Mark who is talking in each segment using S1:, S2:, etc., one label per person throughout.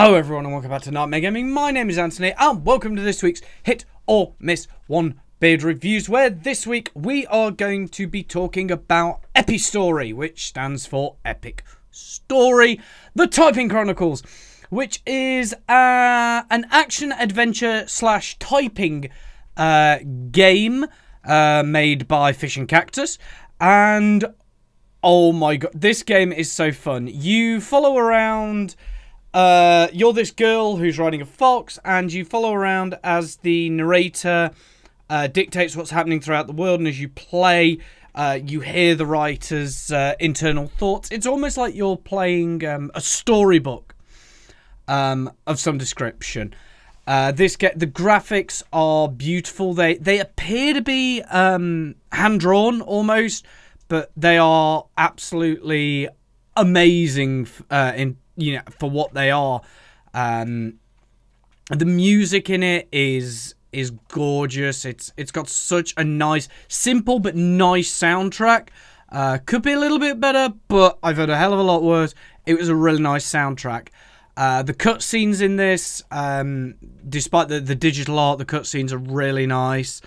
S1: Hello everyone and welcome back to Nightmare Gaming. My name is Anthony and welcome to this week's Hit or Miss One Beard Reviews, where this week we are going to be talking about Epistory, which stands for Epic Story, the Typing Chronicles, which is an action-adventure slash typing game made by Fish and Cactus. And oh my god, this game is so fun. You follow around... you're this girl who's riding a fox, and you follow around as the narrator dictates what's happening throughout the world, and as you play, you hear the writer's internal thoughts. It's almost like you're playing a storybook of some description. The graphics are beautiful. They appear to be hand-drawn almost, but they are absolutely amazing for what they are. The music in it is gorgeous. It's got such a nice, simple but nice soundtrack. Could be a little bit better, but I've heard a hell of a lot worse. It was a really nice soundtrack. The cutscenes in this, despite the digital art, the cutscenes are really nice.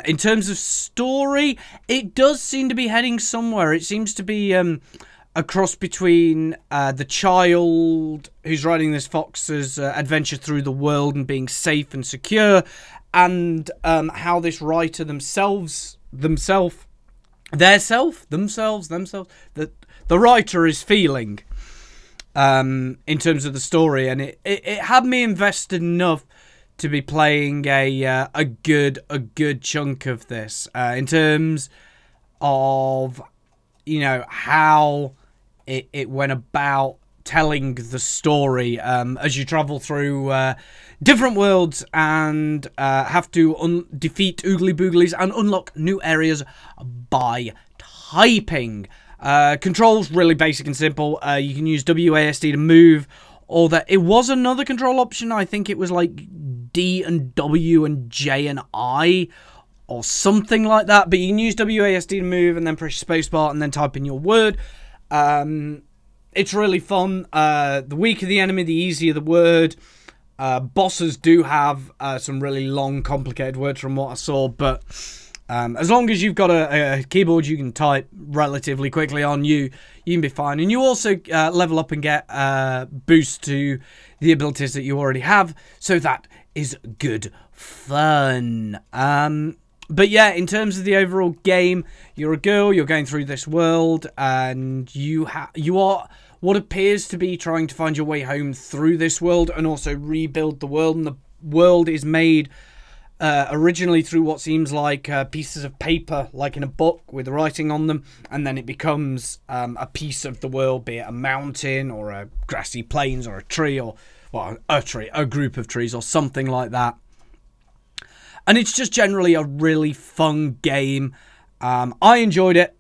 S1: In terms of story, it does seem to be heading somewhere. It seems to be a cross between the child who's riding this fox's adventure through the world and being safe and secure, and how this writer the writer is feeling in terms of the story. And it had me invested enough to be playing a good chunk of this in terms of, you know, how it went about telling the story as you travel through different worlds and have to defeat oogly booglies and unlock new areas by typing. Controls really basic and simple. You can use WASD to move, or it was another control option. I think it was like D and W and J and I, or something like that. But you can use WASD to move and then press spacebar and then type in your word. It's really fun. The weaker the enemy, the easier the word. Bosses do have some really long, complicated words from what I saw, but as long as you've got a keyboard you can type relatively quickly on, you can be fine. And you also level up and get boosts to the abilities that you already have, so that is good fun. But yeah, in terms of the overall game, you're a girl, you're going through this world, and you are what appears to be trying to find your way home through this world and also rebuild the world. And the world is made originally through what seems like pieces of paper, like in a book with writing on them, and then it becomes a piece of the world, be it a mountain or a grassy plains or a tree, or, well, a group of trees or something like that. And it's just generally a really fun game. I enjoyed it.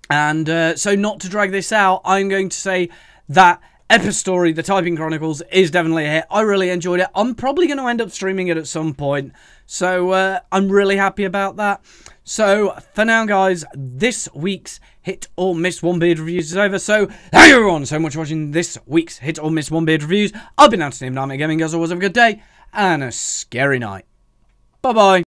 S1: And so not to drag this out, I'm going to say that Epistory, the Typing Chronicles, is definitely a hit. I really enjoyed it. I'm probably going to end up streaming it at some point. So I'm really happy about that. So for now, guys, this week's Hit or Miss One Beard Reviews is over. So thank you everyone so much for watching this week's Hit or Miss One Beard Reviews. I've been Anthony of Nightmare Gaming. Guys, always have a good day and a scary night. Bye-bye.